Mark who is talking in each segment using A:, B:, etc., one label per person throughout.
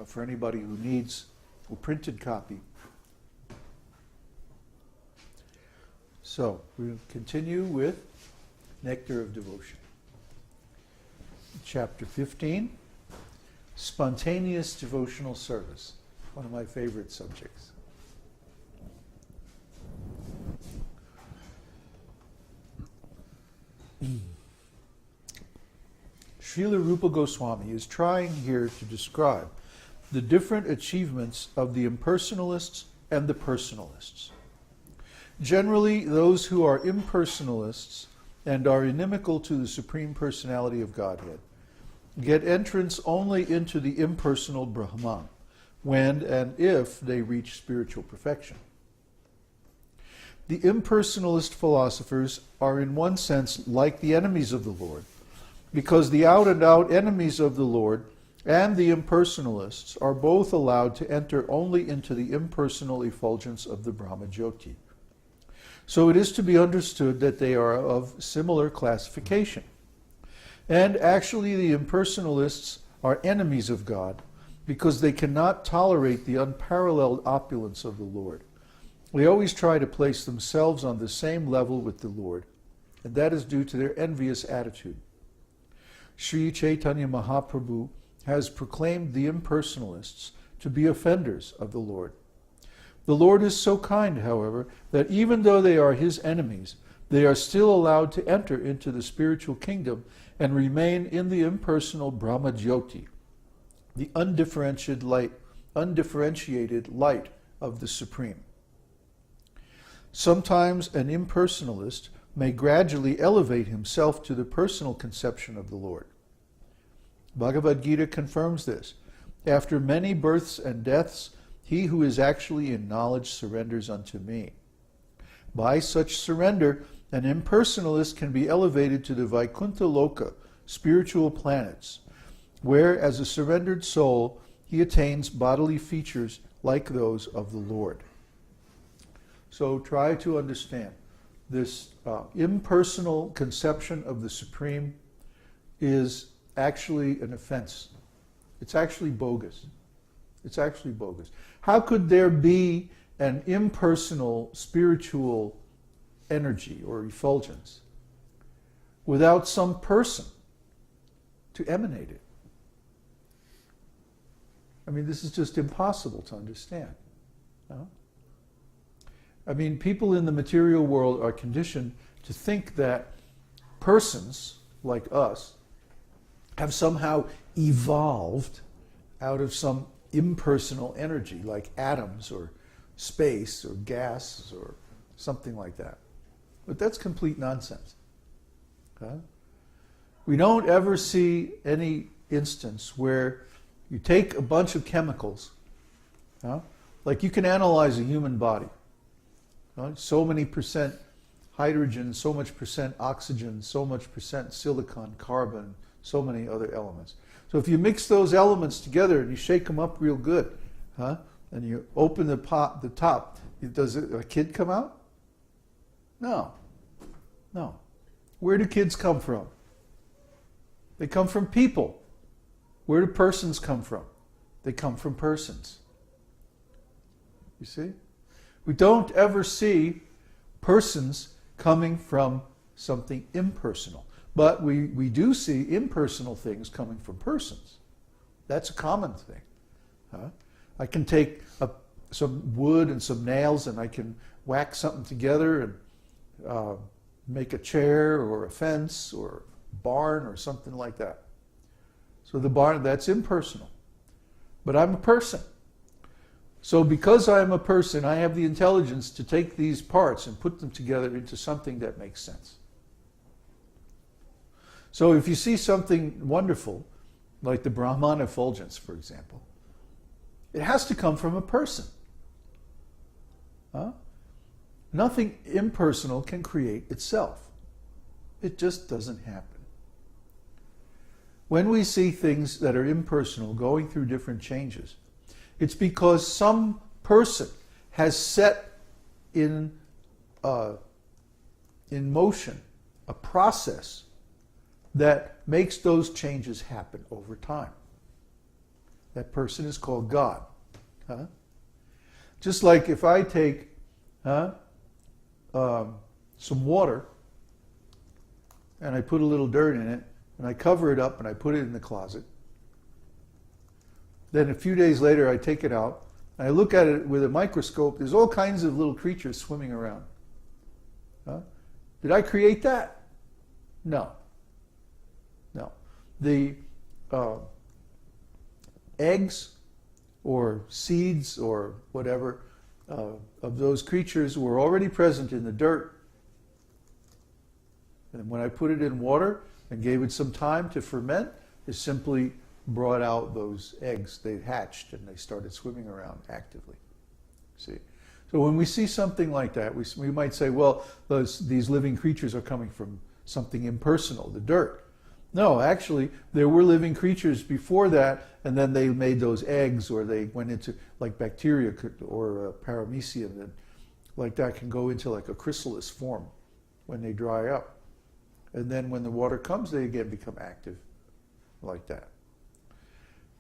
A: for anybody who needs a printed copy. So, we'll continue with Nectar of Devotion. Chapter 15, Spontaneous Devotional Service, one of my favorite subjects. Srila Rupa Goswami is trying here to describe the different achievements of the impersonalists and the personalists. Generally, those who are impersonalists and are inimical to the Supreme Personality of Godhead get entrance only into the impersonal Brahman when and if they reach spiritual perfection. The impersonalist philosophers are in one sense like the enemies of the Lord, because the out-and-out enemies of the Lord and the impersonalists are both allowed to enter only into the impersonal effulgence of the Brahma Jyoti. So it is to be understood that they are of similar classification. And actually the impersonalists are enemies of God because they cannot tolerate the unparalleled opulence of the Lord. They always try to place themselves on the same level with the Lord, and that is due to their envious attitude. Sri Chaitanya Mahaprabhu has proclaimed the impersonalists to be offenders of the Lord. The Lord is so kind, however, that even though they are his enemies, they are still allowed to enter into the spiritual kingdom and remain in the impersonal Brahma Jyoti, the undifferentiated light of the Supreme. Sometimes an impersonalist may gradually elevate himself to the personal conception of the Lord. Bhagavad-gītā confirms this. After many births and deaths, he who is actually in knowledge surrenders unto me. By such surrender, an impersonalist can be elevated to the Vaikuntha Loka, spiritual planets, where, as a surrendered soul, he attains bodily features like those of the Lord. So try to understand. This impersonal conception of the Supreme is actually an offense. It's actually bogus. It's actually bogus. How could there be an impersonal spiritual energy or effulgence without some person to emanate it? I mean, this is just impossible to understand. No? I mean, people in the material world are conditioned to think that persons like us have somehow evolved out of some impersonal energy, like atoms or space or gas or something like that. But that's complete nonsense. Okay? We don't ever see any instance where you take a bunch of chemicals, like you can analyze a human body. So many percent hydrogen, so much percent oxygen, so much percent silicon, carbon, so many other elements. So if you mix those elements together and you shake them up real good, and you open the top, does a kid come out? No. No. Where do kids come from? They come from people. Where do persons come from? They come from persons. You see? We don't ever see persons coming from something impersonal. But we do see impersonal things coming from persons. That's a common thing. I can take some wood and some nails and I can whack something together and make a chair or a fence or a barn or something like that. So the barn, that's impersonal. But I'm a person. So because I am a person, I have the intelligence to take these parts and put them together into something that makes sense. So if you see something wonderful, like the Brahman effulgence, for example, it has to come from a person. Nothing impersonal can create itself. It just doesn't happen. When we see things that are impersonal going through different changes, it's because some person has set in motion a process that makes those changes happen over time. That person is called God. Huh? Just like if I take some water and I put a little dirt in it and I cover it up and I put it in the closet. Then a few days later I take it out and I look at it with a microscope. There's all kinds of little creatures swimming around. Huh? Did I create that? No. No. The eggs or seeds or whatever of those creatures were already present in the dirt. And when I put it in water and gave it some time to ferment, it simply brought out those eggs. They hatched and they started swimming around actively. See? So when we see something like that, we might say, well, these living creatures are coming from something impersonal, the dirt. No, actually, there were living creatures before that, and then they made those eggs, or they went into, like bacteria or paramecium, that, like that can go into like a chrysalis form when they dry up. And then when the water comes, they again become active, like that.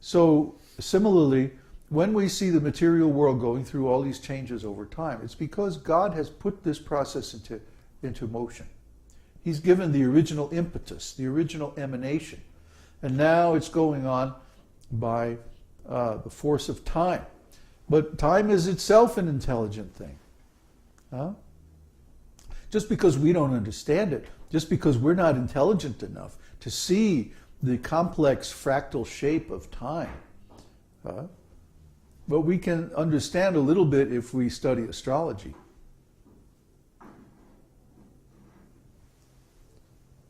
A: So similarly, when we see the material world going through all these changes over time, it's because God has put this process into motion. He's given the original impetus, the original emanation. And now it's going on by the force of time. But time is itself an intelligent thing. Huh? Just because we don't understand it, just because we're not intelligent enough to see the complex fractal shape of time. But we can understand a little bit if we study astrology.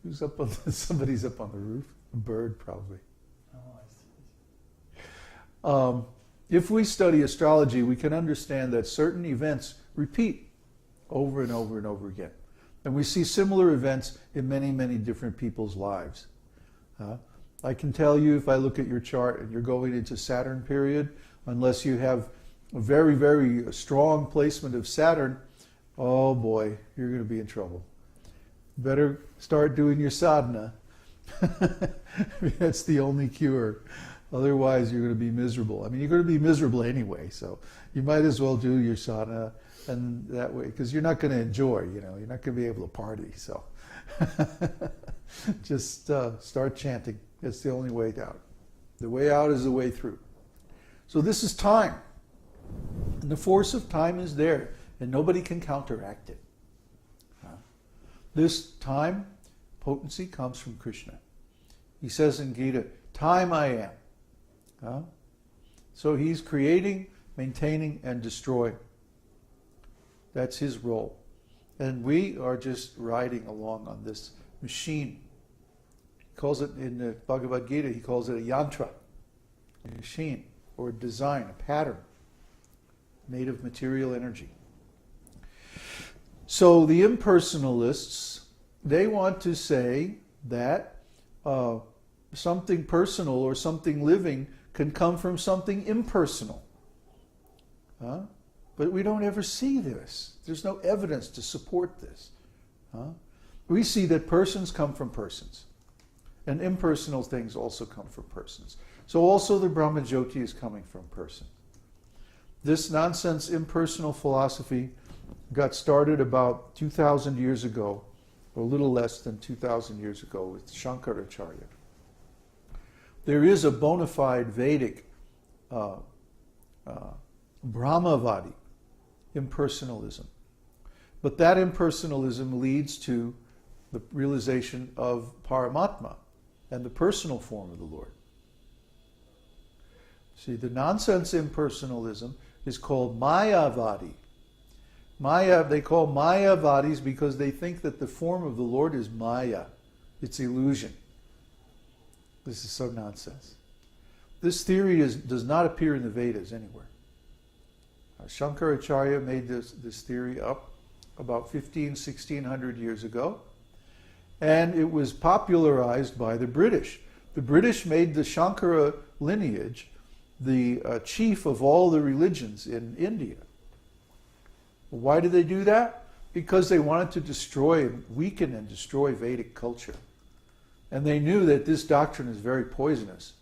A: Who's up on somebody's up on the roof? A bird, probably. Oh, I see. If we study astrology, we can understand that certain events repeat over and over and over again. And we see similar events in many, many different people's lives. I can tell you, if I look at your chart and you're going into Saturn period, unless you have a very, very strong placement of Saturn, oh boy, you're going to be in trouble. Better start doing your sadhana. That's the only cure. Otherwise, you're going to be miserable. I mean, you're going to be miserable anyway, so you might as well do your sadhana, and that way, because you're not going to enjoy, you're not going to be able to party. So just start chanting. That's the only way out. The way out is the way through. So this is time. And the force of time is there, and nobody can counteract it. This time potency comes from Krishna. He says in Gita, time I am. So he's creating, maintaining, and destroying. That's his role. And we are just riding along on this machine. He calls it, in the Bhagavad-gītā, he calls it a yantra, a machine, or a design, a pattern, made of material energy. So the impersonalists, they want to say that something personal or something living can come from something impersonal. But we don't ever see this. There's no evidence to support this. We see that persons come from persons. And impersonal things also come from persons. So also the Brahma-jyoti is coming from persons. This nonsense impersonal philosophy got started about 2,000 years ago, or a little less than 2,000 years ago, with Śaṅkarācārya. There is a bona fide Vedic Brahmavadi impersonalism. But that impersonalism leads to the realization of Paramatma and the personal form of the Lord. See, the nonsense impersonalism is called Mayavadi. They call Mayavadis because they think that the form of the Lord is Maya. It's illusion. This is so nonsense. This theory does not appear in the Vedas anywhere. Śaṅkarācārya made this theory up about 1600 years ago, and it was popularized by the British. The British made the Shankara lineage the chief of all the religions in India. Why did they do that? Because they wanted to weaken and destroy Vedic culture. And they knew that this doctrine is very poisonous.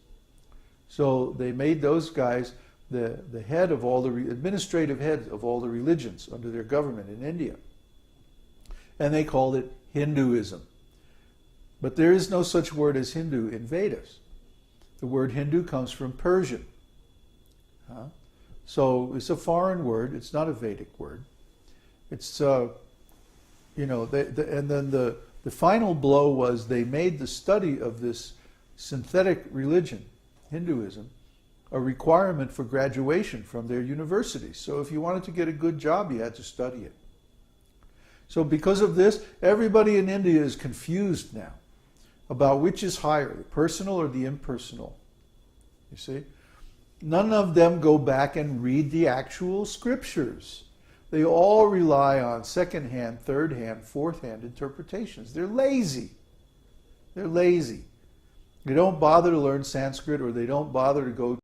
A: So they made those guys the head of all the administrative heads of all the religions under their government in India. And they called it Hinduism. But there is no such word as Hindu in Vedas. The word Hindu comes from Persian. So it's a foreign word. It's not a Vedic word. It's, and then the final blow was they made the study of this synthetic religion, Hinduism, a requirement for graduation from their universities. So if you wanted to get a good job, you had to study it. So because of this, everybody in India is confused now about which is higher, the personal or the impersonal. You see? None of them go back and read the actual scriptures. They all rely on second-hand, third-hand, fourth-hand interpretations. They're lazy. They're lazy. They don't bother to learn Sanskrit, or they don't bother to go